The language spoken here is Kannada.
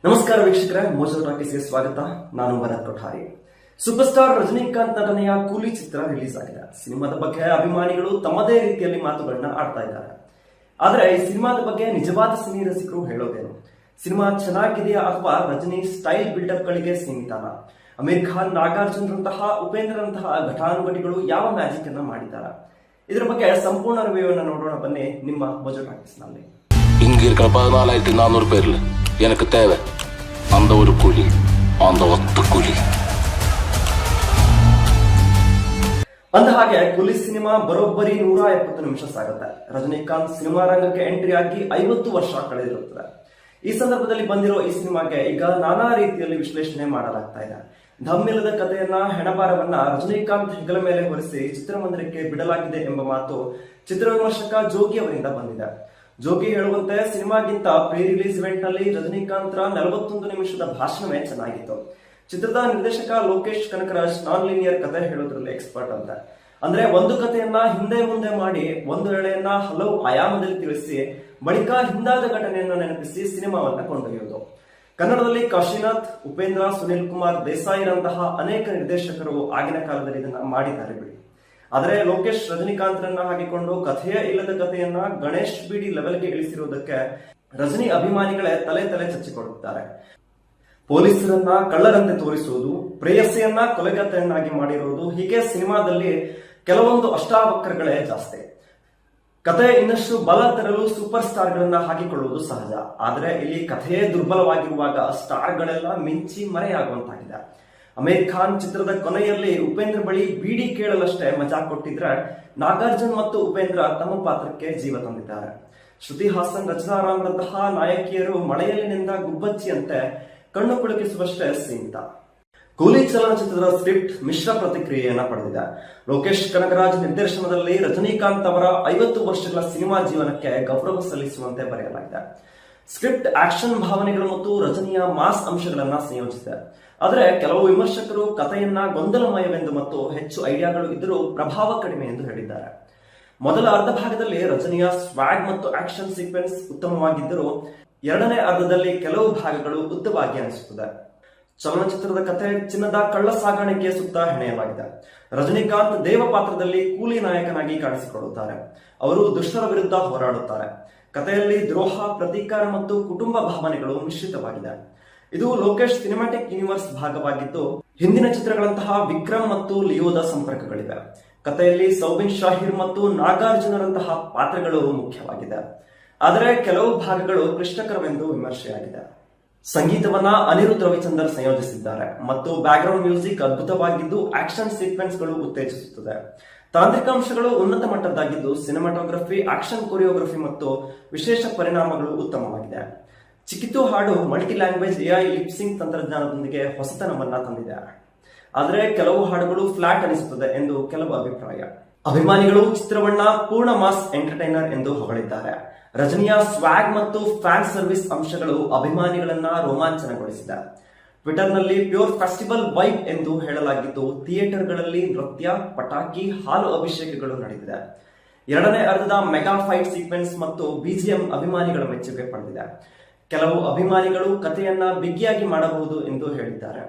ನಮಸ್ಕಾರ ವೀಕ್ಷಕರೇ, ಮೋಜೋ ಟಾಕೀಸ್ಗೆ ಸ್ವಾಗತ. ನಾನು ಭರತ್ ಕೊಠಾರಿ. ಸೂಪರ್ ಸ್ಟಾರ್ ರಜನಿಕಾಂತ್ ನಟನೆಯ ಕೂಲಿ ಚಿತ್ರ ರಿಲೀಸ್ ಆಗಿದೆ. ಸಿನಿಮಾದ ಬಗ್ಗೆ ಅಭಿಮಾನಿಗಳು ತಮ್ಮದೇ ರೀತಿಯಲ್ಲಿ ಮಾತುಗಳನ್ನ ಆಡ್ತಾ ಇದ್ದಾರೆ. ಆದ್ರೆ ಈ ಸಿನಿಮಾದ ಬಗ್ಗೆ ನಿಜವಾದ ಸಿನಿ ರಸಿಕರು ಹೇಳೋದೇನು? ಸಿನಿಮಾ ಚೆನ್ನಾಗಿದೆಯಾ ಅಥವಾ ರಜನಿ ಸ್ಟೈಲ್ ಬಿಲ್ಡಪ್ ಗಳಿಗೆ ಸೀಮಿತನಾ? ಅಮೀರ್ ಖಾನ್, ನಾಗಾರ್ಜುನರಂತಹ, ಉಪೇಂದ್ರಂತಹ ಘಟಾನುಘಟಿಗಳು ಯಾವ ಮ್ಯಾಜಿಕ್ ಅನ್ನ ಮಾಡಿದ್ದಾರೆ? ಇದರ ಬಗ್ಗೆ ಸಂಪೂರ್ಣ ರಿವ್ಯೂ ಅನ್ನು ನೋಡೋಣ ಬನ್ನಿ ನಿಮ್ಮ ಮೋಜೋ ಟಾಕೀಸ್ ನಲ್ಲಿ. இங்க இருக்கிற 14,400 பேர்ல எனக்கு தேவை அந்த ஒரு கூலி, அந்த ஒத்த கூலி. ಅಂದ ಹಾಗೆ ಕೂಲಿ ಸಿನಿಮಾ ಬರೋಬ್ಬರಿ 170 ನಿಮಿಷ ಸಾಗುತ್ತೆ. ರಜನಿಕಾಂತ್ ಸಿನಿಮಾ ರಂಗಕ್ಕೆ ಎಂಟ್ರಿ ಆಗಿ 50 ವರ್ಷ ಕಳೆದಿರುತ್ತದೆ. ಈ ಸಂದರ್ಭದಲ್ಲಿ ಬಂದಿರೋ ಈ ಸಿನಿಮಾಗೆ ಈಗ ನಾನಾ ರೀತಿಯಲ್ಲಿ ವಿಶ್ಲೇಷಣೆ ಮಾಡಲಾಗ್ತಾ ಇದೆ. ಧಮ್ಮಿಲ್ಲದ ಕಥೆಯನ್ನ, ಹೆಣಬಾರವನ್ನ ರಜನಿಕಾಂತ್ ಹೆಗಲ ಮೇಲೆ ಹೊರಿಸಿ ಚಿತ್ರಮಂದಿರಕ್ಕೆ ಬಿಡಲಾಗಿದೆ ಎಂಬ ಮಾತು ಚಿತ್ರ ವಿಮರ್ಶಕ ಜೋಗಿ ಅವರಿಂದ ಬಂದಿದೆ. ಜೋಗಿ ಹೇಳುವಂತೆ ಸಿನಿಮಾಗಿಂತ ಪ್ರೀ ರಿಲೀಸ್ ಇವೆಂಟ್ ನಲ್ಲಿ ರಜನಿಕಾಂತ್ರ 41 ನಿಮಿಷದ ಭಾಷಣವೇ ಚೆನ್ನಾಗಿತ್ತು. ಚಿತ್ರದ ನಿರ್ದೇಶಕ ಲೋಕೇಶ್ ಕನಕರಾಜ್ ನಾನ್ ಲೀನಿಯರ್ ಕಥೆ ಹೇಳೋದ್ರಲ್ಲಿ ಎಕ್ಸ್ಪರ್ಟ್ ಅಂತ. ಅಂದ್ರೆ ಒಂದು ಕಥೆಯನ್ನ ಹಿಂದೆ ಮುಂದೆ ಮಾಡಿ ಒಂದು ವೇಳೆಯನ್ನ ಹಲವು ಆಯಾಮದಲ್ಲಿ ತಿಳಿಸಿ ಬಳಿಕ ಹಿಂದಾದ ಘಟನೆಯನ್ನ ನೆನಪಿಸಿ ಸಿನಿಮಾವನ್ನ ಕೊಂಡೊಯ್ಯೋದು. ಕನ್ನಡದಲ್ಲಿ ಕಾಶಿನಾಥ್, ಉಪೇಂದ್ರ, ಸುನಿಲ್ ಕುಮಾರ್ ದೇಸಾಯಿರಂತಹ ಅನೇಕ ನಿರ್ದೇಶಕರು ಆಗಿನ ಕಾಲದಲ್ಲಿ ಇದನ್ನ ಮಾಡಿದ್ದಾರೆ ಬಿಡಿ. ಆದರೆ ಲೋಕೇಶ್ ರಜನಿಕಾಂತ್ರನ್ನ ಹಾಕಿಕೊಂಡು ಕಥೆಯ ಇಲ್ಲದ ಕಥೆಯನ್ನ ಗಣೇಶ್ ಬಿಡಿ ಲೆವೆಲ್ಗೆ ಇಳಿಸಿರುವುದಕ್ಕೆ ರಜನಿ ಅಭಿಮಾನಿಗಳೇ ತಲೆ ಚಚ್ಚಿಕೊಳ್ಳುತ್ತಾರೆ. ಪೊಲೀಸರನ್ನ ಕಳ್ಳರಂತೆ ತೋರಿಸುವುದು, ಪ್ರೇಯಸಿಯನ್ನ ಕೊಲೆಗತೆಯನ್ನಾಗಿ ಮಾಡಿರುವುದು, ಹೀಗೆ ಸಿನಿಮಾದಲ್ಲಿ ಕೆಲವೊಂದು ಅಷ್ಟಾವಕ್ರಗಳೇ ಜಾಸ್ತಿ. ಕಥೆ ಇನ್ನಷ್ಟು ಬಲ ತರಲು ಸೂಪರ್ ಸ್ಟಾರ್ ಗಳನ್ನ ಹಾಕಿಕೊಳ್ಳುವುದು ಸಹಜ. ಆದರೆ ಇಲ್ಲಿ ಕಥೆಯೇ ದುರ್ಬಲವಾಗಿರುವಾಗ ಸ್ಟಾರ್ಗಳೆಲ್ಲ ಮಿಂಚಿ ಮರೆಯಾಗುವಂತಾಗಿದೆ. ಅಮೀರ್ ಖಾನ್ ಚಿತ್ರದ ಕೊನೆಯಲ್ಲಿ ಉಪೇಂದ್ರ ಬಳಿ ಬೀಡಿ ಕೇಳಲಷ್ಟೇ ಮಜಾ ಕೊಟ್ಟಿದ್ರೆ, ನಾಗಾರ್ಜುನ್ ಮತ್ತು ಉಪೇಂದ್ರ ತಮ್ಮ ಪಾತ್ರಕ್ಕೆ ಜೀವ ತಂದಿದ್ದಾರೆ. ಶ್ರುತಿ ಹಾಸನ್, ರಚನಾ ರಾಮ್ರಂತಹ ನಾಯಕಿಯರು ಮಳೆಯಲ್ಲಿನಿಂದ ಗುಬ್ಬಚ್ಚಿಯಂತೆ ಕಣ್ಣು ಕುಳುಕಿಸುವಷ್ಟೇ ಸೀಮಿತ. ಕೂಲಿ ಚಲನಚಿತ್ರದ ಸ್ಕ್ರಿಪ್ಟ್ ಮಿಶ್ರ ಪ್ರತಿಕ್ರಿಯೆಯನ್ನ ಪಡೆದಿದೆ. ಲೋಕೇಶ್ ಕನಕರಾಜ್ ನಿರ್ದೇಶನದಲ್ಲಿ ರಜನಿಕಾಂತ್ ಅವರ 50 ವರ್ಷಗಳ ಸಿನಿಮಾ ಜೀವನಕ್ಕೆ ಗೌರವ ಸಲ್ಲಿಸುವಂತೆ ಬರೆಯಲಾಗಿದೆ. ಸ್ಕ್ರಿಪ್ಟ್ ಆಕ್ಷನ್ ಭಾವನೆಗಳು ಮತ್ತು ರಜನಿಯ ಮಾಸ್ ಅಂಶಗಳನ್ನ ಸಂಯೋಜಿಸಿದೆ. ಆದರೆ ಕೆಲವು ವಿಮರ್ಶಕರು ಕಥೆಯನ್ನ ಗೊಂದಲಮಯವೆಂದು ಮತ್ತು ಹೆಚ್ಚು ಐಡಿಯಾಗಳು ಇದ್ದರೂ ಪ್ರಭಾವ ಕಡಿಮೆ ಎಂದು ಹೇಳಿದ್ದಾರೆ. ಮೊದಲ ಅರ್ಧ ಭಾಗದಲ್ಲಿ ರಜನಿಯ ಸ್ವಾಗ್ ಮತ್ತು ಆಕ್ಷನ್ ಸೀಕ್ವೆನ್ಸ್ ಉತ್ತಮವಾಗಿದ್ದರೂ ಎರಡನೇ ಅರ್ಧದಲ್ಲಿ ಕೆಲವು ಭಾಗಗಳು ಉದ್ದವಾಗಿ ಅನಿಸುತ್ತದೆ. ಚಲನಚಿತ್ರದ ಕಥೆ ಚಿನ್ನದ ಕಳ್ಳ ಸಾಗಾಣಿಕೆಯ ಸುತ್ತ ಹೆಣೆಯಲಾಗಿದೆ. ರಜನಿಕಾಂತ್ ದೇವ ಪಾತ್ರದಲ್ಲಿ ಕೂಲಿ ನಾಯಕನಾಗಿ ಕಾಣಿಸಿಕೊಳ್ಳುತ್ತಾರೆ. ಅವರು ದುಷ್ಟರ ವಿರುದ್ಧ ಹೋರಾಡುತ್ತಾರೆ. ಕಥೆಯಲ್ಲಿ ದ್ರೋಹ, ಪ್ರತೀಕಾರ ಮತ್ತು ಕುಟುಂಬ ಭಾವನೆಗಳು ಮಿಶ್ರಿತವಾಗಿದೆ. ಇದು ಲೋಕೇಶ್ ಸಿನಿಮ್ಯಾಟಿಕ್ ಯೂನಿವರ್ಸ್ ಭಾಗವಾಗಿದ್ದು, ಹಿಂದಿನ ಚಿತ್ರಗಳಂತಹ ವಿಕ್ರಮ್ ಮತ್ತು ಲಿಯೋದ ಸಂಪರ್ಕಗಳಿವೆ. ಕಥೆಯಲ್ಲಿ ಸೌಬಿನ್ ಶಾಹಿರ್ ಮತ್ತು ನಾಗಾರ್ಜುನರಂತಹ ಪಾತ್ರಗಳು ಮುಖ್ಯವಾಗಿದೆ. ಆದರೆ ಕೆಲವು ಭಾಗಗಳು ಕ್ಲಿಷ್ಟಕರವೆಂದು ವಿಮರ್ಶೆಯಾಗಿದೆ. ಸಂಗೀತವನ್ನ ಅನಿರುದ್ಧ್ ರವಿಚಂದರ್ ಸಂಯೋಜಿಸಿದ್ದಾರೆ ಮತ್ತು ಬ್ಯಾಕ್ಗ್ರೌಂಡ್ ಮ್ಯೂಸಿಕ್ ಅದ್ಭುತವಾಗಿದ್ದು ಆಕ್ಷನ್ ಸೀಕ್ವೆನ್ಸ್ ಗಳು ಉತ್ತೇಜಿಸುತ್ತದೆ. ತಾಂತ್ರಿಕ ಅಂಶಗಳು ಉನ್ನತ ಮಟ್ಟದ್ದಾಗಿದ್ದು ಸಿನಿಮಾಟೋಗ್ರಫಿ, ಆಕ್ಷನ್ ಕೊರಿಯೋಗ್ರಫಿ ಮತ್ತು ವಿಶೇಷ ಪರಿಣಾಮಗಳು ಉತ್ತಮವಾಗಿದೆ. ಚಿಕಿತು ಹಾಡು ಮಲ್ಟಿ ಲ್ಯಾಂಗ್ವೇಜ್ AI ಲಿಪ್ಸಿಂಗ್ ತಂತ್ರಜ್ಞಾನದೊಂದಿಗೆ ಹೊಸತನವನ್ನ ತಂದಿದೆ. ಆದರೆ ಕೆಲವು ಹಾಡುಗಳು ಫ್ಲಾಟ್ ಅನಿಸುತ್ತದೆ ಎಂದು ಕೆಲವು ಅಭಿಪ್ರಾಯ. ಅಭಿಮಾನಿಗಳು ಚಿತ್ರವನ್ನ ಪೂರ್ಣ ಮಾಸ್ ಎಂಟರ್ಟೈನರ್ ಎಂದು ಹೊಗಳಿದ್ದಾರೆ. ರಜನಿಯ ಸ್ವಾಗ್ ಮತ್ತು ಫ್ಯಾನ್ ಸರ್ವಿಸ್ ಅಂಶಗಳು ಅಭಿಮಾನಿಗಳನ್ನ ರೋಮಾಂಚನಗೊಳಿಸಿದೆ. ಟ್ವಿಟರ್ನಲ್ಲಿ ಪ್ಯೂರ್ ಫೆಸ್ಟಿವಲ್ ವೈಬ್ ಎಂದು ಹೇಳಲಾಗಿದ್ದು, ಥಿಯೇಟರ್ಗಳಲ್ಲಿ ನೃತ್ಯ, ಪಟಾಕಿ, ಹಾಲು ಅಭಿಷೇಕಗಳು ನಡೆದಿದೆ. ಎರಡನೇ ಅರ್ಧದ ಮೆಗಾ ಫೈಟ್ ಸೀಕ್ವೆನ್ಸ್ ಮತ್ತು BGM ಅಭಿಮಾನಿಗಳ ಮೆಚ್ಚುಗೆ ಪಡೆದಿದೆ. ಕೆಲವು ಅಭಿಮಾನಿಗಳು ಕಥೆಯನ್ನ ಬಿಗಿಯಾಗಿ ಮಾಡಬಹುದು ಎಂದು ಹೇಳಿದ್ದಾರೆ.